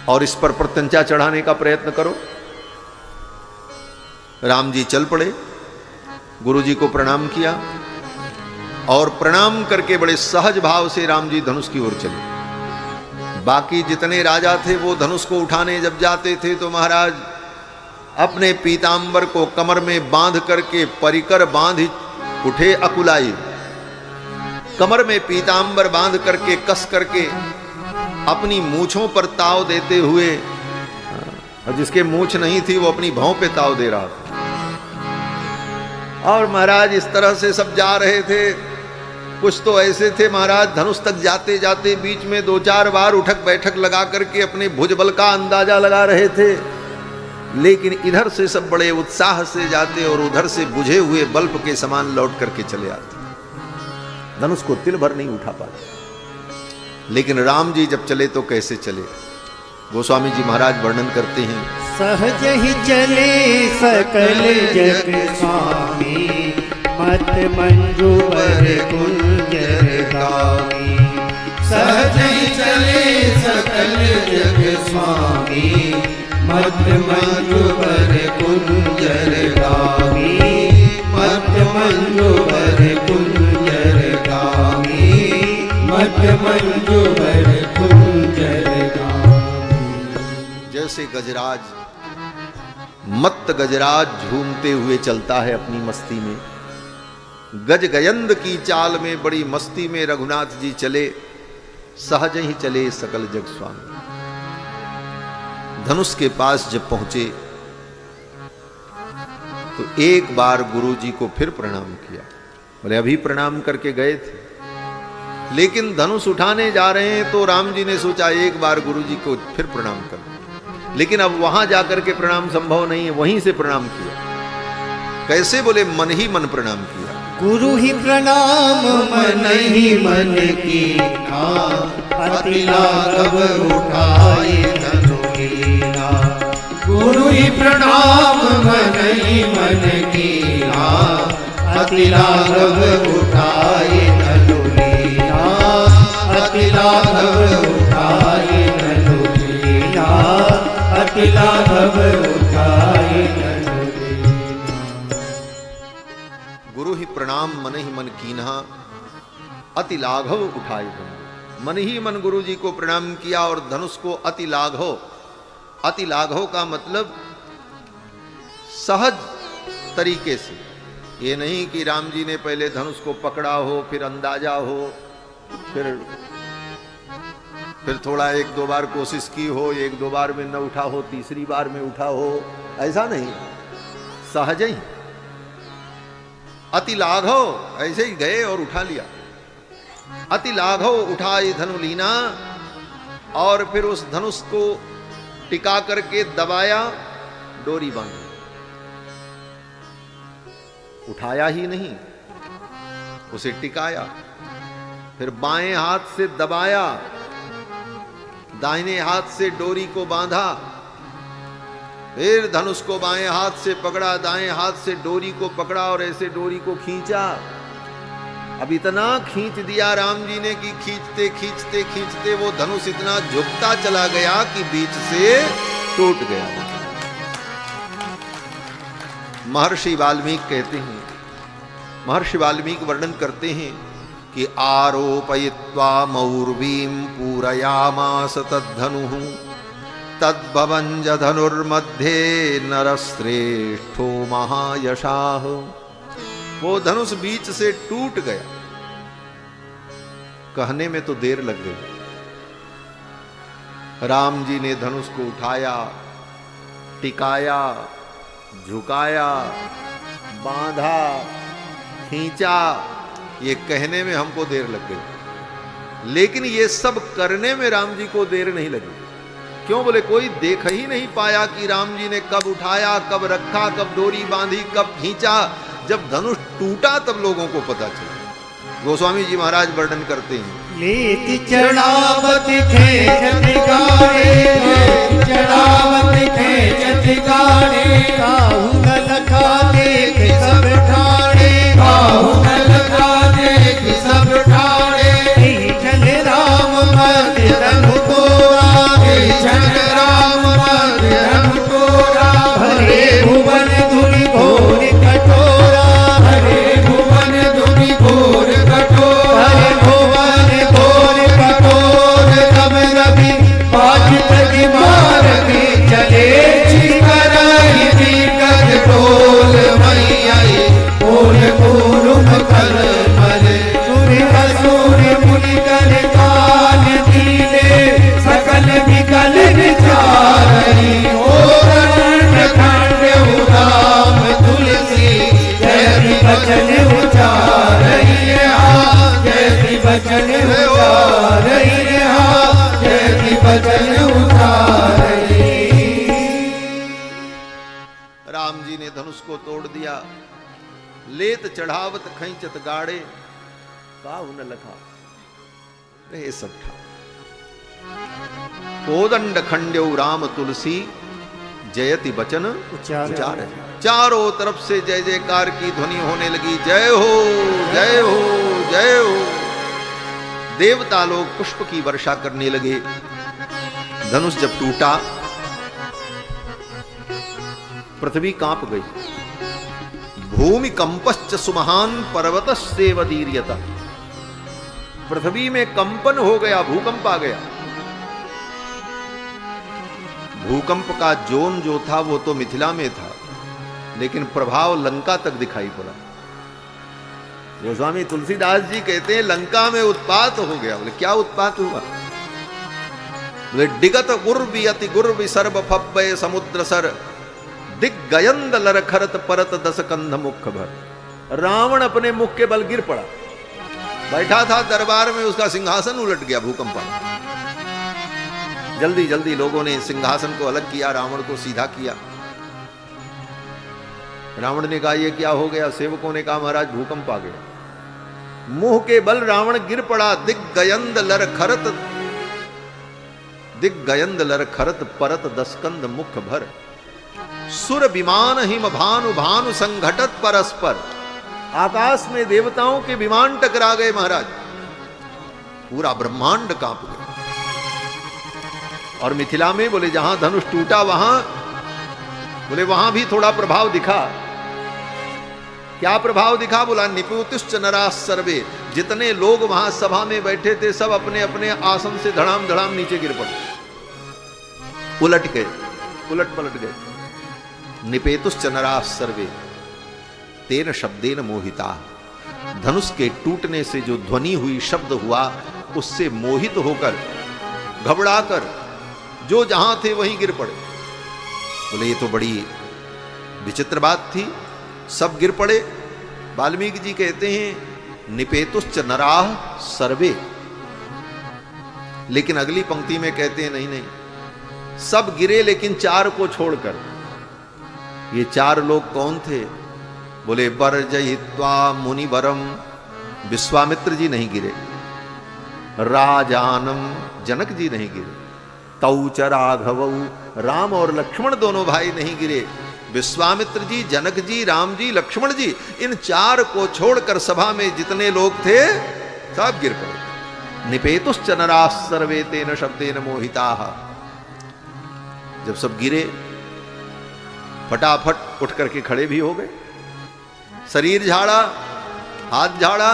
और इस पर प्रत्यंचा चढ़ाने का प्रयत्न करो। राम जी चल पड़े, गुरु जी को प्रणाम किया और प्रणाम करके बड़े सहज भाव से राम जी धनुष की ओर चले। बाकी जितने राजा थे वो धनुष को उठाने जब जाते थे तो महाराज अपने पीतांबर को कमर में बांध करके परिकर बांध उठे अकुलाई, कमर में पीतांबर बांध करके कस करके अपनी मूछों पर ताव देते हुए, और जिसके मूछ नहीं थी वो अपनी भौं पे ताव दे रहा था। और महाराज इस तरह से सब जा रहे थे। कुछ तो ऐसे थे महाराज धनुष तक जाते जाते बीच में 2-4 बार उठक बैठक लगा करके अपने भुजबल का अंदाजा लगा रहे थे, लेकिन इधर से सब बड़े उत्साह से जाते और उधर से बुझे हुए बल्ब के समान लौट करके चले आते। धनुष को तिल भर नहीं उठा पाते। लेकिन राम जी जब चले तो कैसे चले, गोस्वामी जी महाराज वर्णन करते हैं। सहज ही चले सकल जग स्वामी, मत मंजूवर कुंजर गामी। सहज ही चले सकल जग स्वामी, मत मंजूवर कुंजर गामी। मत मंजूवर कुंजर गामी, मत मंजूवर कुंजर गामी। जैसे गजराज, मत्त गजराज झूमते हुए चलता है अपनी मस्ती में, गज गयंद की चाल में बड़ी मस्ती में रघुनाथ जी चले, सहज ही चले सकल जग स्वामी। धनुष के पास जब पहुंचे तो एक बार गुरु जी को फिर प्रणाम किया। बोले अभी प्रणाम करके गए थे, लेकिन धनुष उठाने जा रहे हैं तो राम जी ने सोचा एक बार गुरु जी को फिर प्रणाम कर, लेकिन अब वहां जाकर के प्रणाम संभव नहीं है, वहीं से प्रणाम किया। कैसे? बोले मन ही मन प्रणाम किया। गुरु ही प्रणाम मन ही मन की अति लाघव उठाए धनु लीना। गुरु ही प्रणाम मन ही मन की अति लाघव उठाए धनु लीना। अति लाघव उठाए धनु लीना। अति लाघव उठाए धनु लीना। गुरु ही प्रणाम मन ही मन कीन्हा, अति लाघव उठाए धनु। मन ही मन गुरु जी को प्रणाम किया और धनुष को अति लाघव, अति लाघव का मतलब सहज तरीके से। ये नहीं कि राम जी ने पहले धनुष को पकड़ा हो, फिर अंदाजा हो, फिर थोड़ा 1-2 बार कोशिश की हो, 1-2 बार में न उठा हो, तीसरी बार में उठा हो, ऐसा नहीं, सहज ही अति लाघव ऐसे ही गए और उठा लिया। अति लाघव उठाई धनु लीना, और फिर उस धनुष को टिका करके दबाया, डोरी बांधी। उठाया ही नहीं, उसे टिकाया, फिर बाएं हाथ से दबाया, दाहिने हाथ से डोरी को बांधा, फिर धनुष को बाएं हाथ से पकड़ा, दाएं हाथ से डोरी को पकड़ा और ऐसे डोरी को खींचा। अब इतना खींच दिया राम जी ने कि खींचते खींचते खींचते वो धनुष इतना झुकता चला गया कि बीच से टूट गया। महर्षि वाल्मीकि कहते हैं, महर्षि वाल्मीकि वर्णन करते हैं कि आरोपयित्वा मौर्वीं पूरयामास तद्धनुः तद्भवंज धनुर्मध्ये नरश्रेष्ठो महायशाह। वो धनुष बीच से टूट गया। कहने में तो देर लग गई। राम जी ने धनुष को उठाया, टिकाया, झुकाया, बांधा, खींचा। ये कहने में हमको देर लग गई, लेकिन ये सब करने में राम जी को देर नहीं लगी। क्यों? बोले कोई देख ही नहीं पाया कि राम जी ने कब उठाया, कब रखा, कब डोरी बांधी, कब खींचा। जब धनुष टूटा तब लोगों को पता चला। गोस्वामी जी महाराज वर्णन करते हैं, लेति चढ़ावत खेचत गाड़े, चढ़ावत खेचत गाड़े, काहू न लखा देख सब ठाणे, काहू न लखा देख सब ठाणे। चल राम मध्य धनु तोरा, जन राम मध्य धनु तोरा। हरे भुवन धुनि घोर कटोरा, हरे भुवन धुनि घोर कठोर। हरे भुवन घोर कठोर, तब रवि बाज तज मार्ग चले चिकराई दिग्गज टोल मैया बोल पूर्व कल मरे। सूर्य असुर मुनि कर काल दीने, सकल विकल विचारई ओरण खंड उदाम तुलसी। जय बचन उचारई जय बचन उचारई जय बचन उचारई। राम जी ने धनुष को तोड़ दिया। लेत चढ़ावत खैंचत गाड़े, काहू न लखा। ये सब था। कोदंड खंड्यौ राम तुलसी, जयति बचन उचार। चारों तरफ से जय जयकार की ध्वनि होने लगी। जय हो, जय हो, जय हो। देवता लोग पुष्प की वर्षा करने लगे। धनुष जब टूटा, पृथ्वी कांप गई। भूमि कंपश्च सुमहान पर्वतस्येव दीर्यत। पृथ्वी में कंपन हो गया, भूकंप आ गया। भूकंप का जोन जो था वो तो मिथिला में था, लेकिन प्रभाव लंका तक दिखाई पड़ा। गोस्वामी तुलसीदास जी कहते हैं लंका में उत्पात हो गया। बोले क्या उत्पात हुआ? बोले डिगत गुर्वी अति गुर्वी सर्व फब्बय समुद्र सर, दिग्गयंद लरखरत परत दस कंध मुख भर। रावण अपने मुख के बल गिर पड़ा। बैठा था दरबार में, उसका सिंहासन उलट गया भूकंप। जल्दी जल्दी लोगों ने सिंहासन को अलग किया, रावण को सीधा किया। रावण ने कहा ये क्या हो गया? सेवकों ने कहा महाराज भूकंप आ गया। मुंह के बल रावण गिर पड़ा। दिग्गयंद लर खरत परत दस्कंद मुख भर। सुर विमान हिम भानु भानु संघटत परस्पर। आकाश में देवताओं के विमान टकरा गए महाराज। पूरा ब्रह्मांड कांप गया। और मिथिला में बोले जहां धनुष टूटा वहां, बोले वहां भी थोड़ा प्रभाव दिखा। क्या प्रभाव दिखा? बोला निपुतिश्च नराः सर्वे। जितने लोग वहां सभा में बैठे थे सब अपने अपने आसन से धड़ाम धड़ाम नीचे गिर पड़े, उलट गए, उलट पलट गए। निपेतुश्च नराः सर्वे तेन शब्देन मोहिता। धनुष के टूटने से जो ध्वनि हुई, शब्द हुआ, उससे मोहित होकर, घबराकर जो जहां थे वहीं गिर पड़े। बोले ये तो बड़ी विचित्र बात थी। सब गिर पड़े। वाल्मीकि जी कहते हैं निपेतुश्च नराः सर्वे। लेकिन अगली पंक्ति में कहते हैं नहीं नहीं, सब गिरे लेकिन चार को छोड़कर। ये चार लोग कौन थे? बोले बर्जयित्वा मुनिवरम। विश्वामित्र जी नहीं गिरे, राजानम जनक जी नहीं गिरे, तौच राघवौ राम और लक्ष्मण दोनों भाई नहीं गिरे। विश्वामित्र जी, जनक जी, राम जी, लक्ष्मण जी, इन चार को छोड़कर सभा में जितने लोग थे सब गिर पड़े। निपेतुश्च नराः सर्वे तेन शब्देन मोहिताः। जब सब गिरे फटाफट उठ करके खड़े भी हो गए। शरीर झाड़ा, हाथ झाड़ा,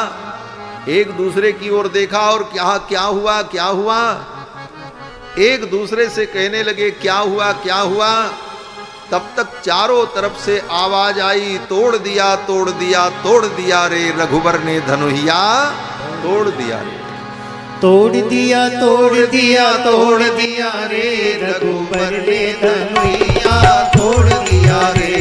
एक दूसरे की ओर देखा और क्या क्या हुआ क्या हुआ? एक दूसरे से कहने लगे क्या हुआ क्या हुआ। तब तक चारों तरफ से आवाज आई, तोड़ दिया तोड़ दिया तोड़ दिया रे रघुबर ने धनुहिया तोड़ दिया रे। तोड़ दिया तोड़ दिया तोड़ दिया रे रघुबर ने धनुहिया तोड़ दिया रे।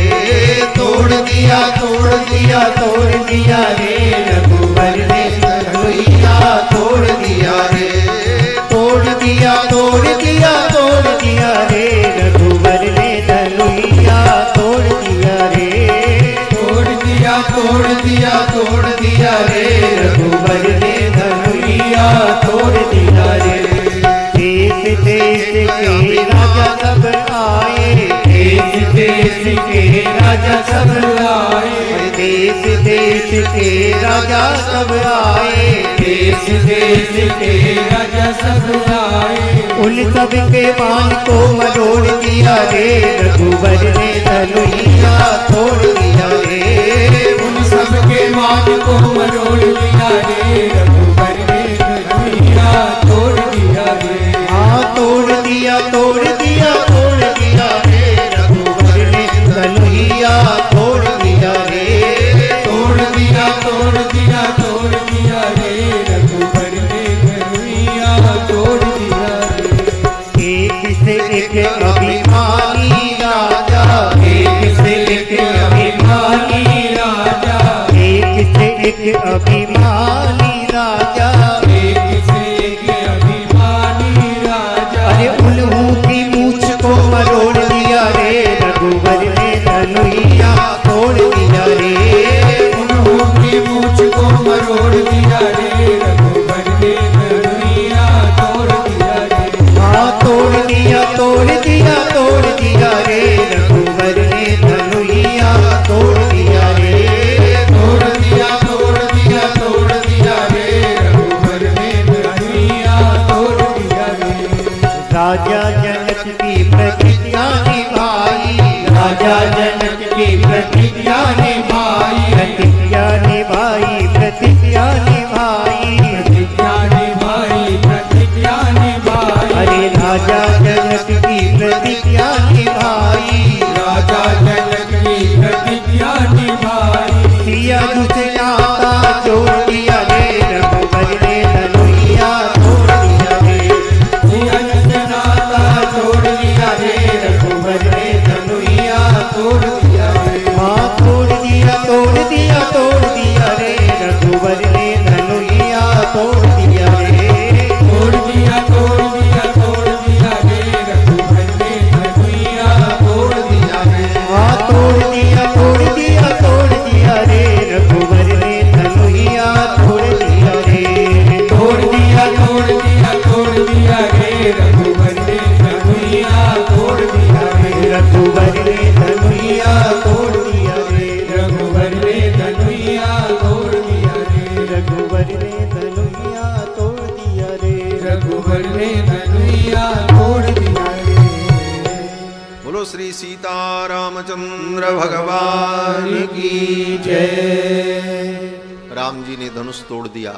तोड़ दिया तोड़ दिया तोड़ दिया रे रघुबर ने धनुहिया तोड़ दिया रे। तोड़ दिया तोड़ दिया तोड़ दिया रे रघुबर ने धनुहिया तोड़ दिया रे। तोड़ दिया तोड़ दिया तोड़ दिया रे रघुबर ने धनुहिया तोड़ दिया रे। देश देश के राजा सब आए, देश देश के राजा सब आए, देश देश के राजा सब आए, देश देश के राजा सब आए। उन सब के मान को मरोड़ दिया रे रघुबर ने धनुहिया तोड़ दिया रे। उन सब के मान को मरोड़ दिया रे रघुबर ने धनुहिया तोड़ दिया रे। हाँ तोड़ दिया तोड़ दिया तोड़ दिया रे रघुबर ने धनुहिया तोड़ दिया रे। तोड़ दिया तोड़ दिया तोड़ दिया रे रघुबर ने धनुहिया तोड़ दिया रे। एक से एक अभिमानी राजा, एक से एक अभिमानी राजा, एक से एक अभिमानी राजा, एक से एक अभिमानी राजा। अरे उल्लू की मूछ को मरोड़ दिया रे रघुबर ने धनुहिया तोड़ दिया रे। उल्लू की मूछ को मरोड़ दिया रे रघुबर ने धनुहिया तोड़ दिया रे। हाँ तोड़ दिया तोड़ दिया तोड़ दिया रे रघुबर ने धनुहिया तोड़ दिया रे। तोड़ दिया तोड़ दिया तोड़ दिया रे रघुबर ने धनुहिया तोड़ दिया रे। राजा जनक की प्रतिज्ञा निभाई, राजा जनक की प्रतिज्ञा निभाई, प्रतिज्ञा निभाई प्रतिज्ञा निभाई, प्रतिज्ञा निभाई प्रतिज्ञा निभाई। अरे राजा जनक की प्रतिज्ञा निभाई, राजा जनक की प्रतिज्ञा निभाई। सिया तुझे नाता जोड़ दिया रे रघुबर ने धनुहिया तोड़ दिया रे। सिया तुझे नाता जोड़ दिया रे रघुबर ने धनुहिया तोड़ दिया रे। हाँ तोड़ दिया तोड़ दिया तोड़ दिया रे रघुबर ने धनुहिया तोड़ दिया रे। तोड़ दिया तोड़ दिया तोड़ दिया रे रघुबर ने धनुहिया तोड़ दिया रे। हाँ तोड़ दिया तोड़ दिया तोड़ दिया रे रघुबर ने धनुहिया तोड़ दिया रे। तोड़ दिया तोड़ दिया तोड़ दिया रे रघुबर ने धनुहिया तोड़ दिया रे। रघुबर ने धनुहिया तोड़ दिया रे। रघुबर ने धनुहिया तोड़ दिया रे। रघुबर ने धनुहिया तोड़ दिया रे। रघुबर ने धनुहिया तोड़ दिया रे। बोलो श्री सीतारामचंद्र भगवान की जय। राम जी ने धनुष तोड़ दिया,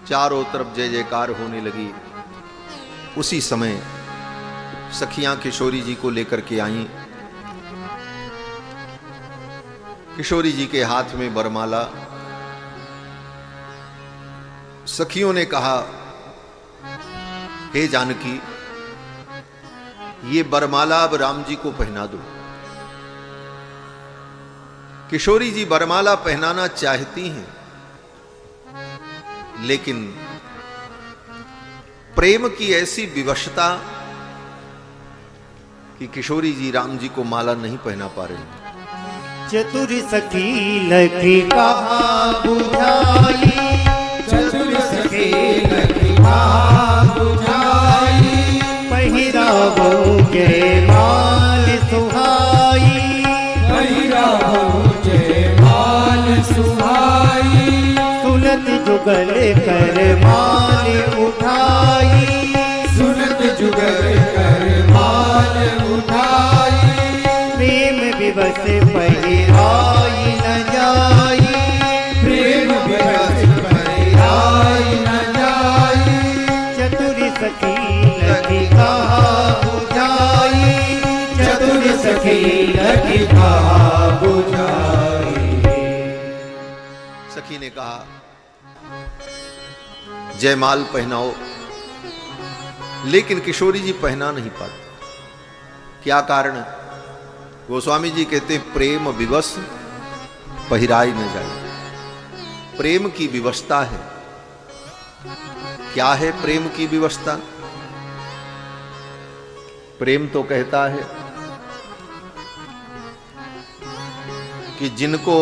चारों तरफ जय जयकार होने लगी। उसी समय सखियां किशोरी जी को लेकर के आईं। किशोरी जी के हाथ में बरमाला। सखियों ने कहा, हे जानकी, ये बरमाला अब राम जी को पहना दो। किशोरी जी बरमाला पहनाना चाहती हैं, लेकिन प्रेम की ऐसी विवशता कि किशोरी जी राम जी को माला नहीं पहना पा रही। चतुर सखी लखी कहा बुझाई, चतुर सखी लखी कहा बुझाई। पहिरावो जय माल सुहाई, पहिरावो जय माल सुहाई। सुनत जुगल कर माल उठाई, सुनत जुगल कर माल उठाई। प्रेम विवश पहिराई न जाई, प्रेम विवश पहिराई न जाई। चतुर सखी लखी कहा बुझाई, चतुर सखी लखी कहा बुझाई। सखी ने कहा जयमाल पहनाओ, लेकिन किशोरी जी पहना नहीं पाती। क्या कारण है? गोस्वामी जी कहते प्रेम विवश पहिराई न जाए। प्रेम की विवशता है। क्या है प्रेम की विवशता? प्रेम तो कहता है कि जिनको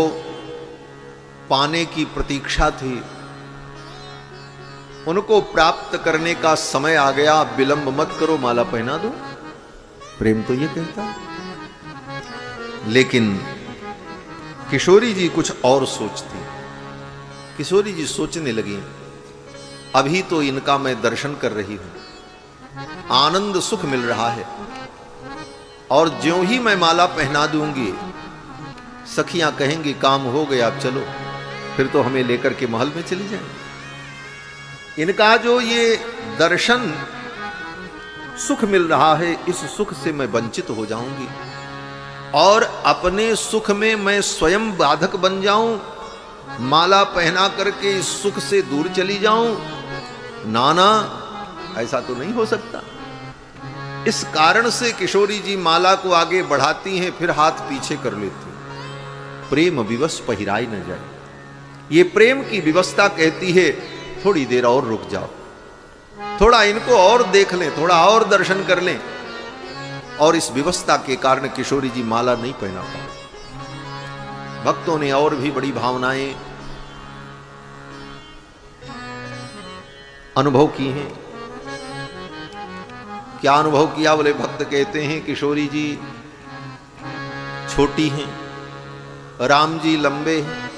पाने की प्रतीक्षा थी उनको प्राप्त करने का समय आ गया, आप विलंब मत करो, माला पहना दो। प्रेम तो ये कहता है। लेकिन किशोरी जी कुछ और सोचती। किशोरी जी सोचने लगी, अभी तो इनका मैं दर्शन कर रही हूं, आनंद सुख मिल रहा है, और ज्यों ही मैं माला पहना दूंगी सखियां कहेंगी काम हो गया, अब चलो, फिर तो हमें लेकर के महल में चली जाएंगे। इनका जो ये दर्शन सुख मिल रहा है, इस सुख से मैं वंचित हो जाऊंगी और अपने सुख में मैं स्वयं बाधक बन जाऊं, माला पहना करके इस सुख से दूर चली जाऊं। नाना, ऐसा तो नहीं हो सकता। इस कारण से किशोरी जी माला को आगे बढ़ाती हैं, फिर हाथ पीछे कर लेती हैं। प्रेम विवश पहिराई न जाए। ये प्रेम की विवशता कहती है थोड़ी देर और रुक जाओ, थोड़ा इनको और देख लें, थोड़ा और दर्शन कर लें। और इस विवशता के कारण किशोरी जी माला नहीं पहना पाए। भक्तों ने और भी बड़ी भावनाएं अनुभव की हैं। क्या अनुभव किया? बोले भक्त कहते हैं किशोरी जी छोटी हैं, राम जी लंबे हैं,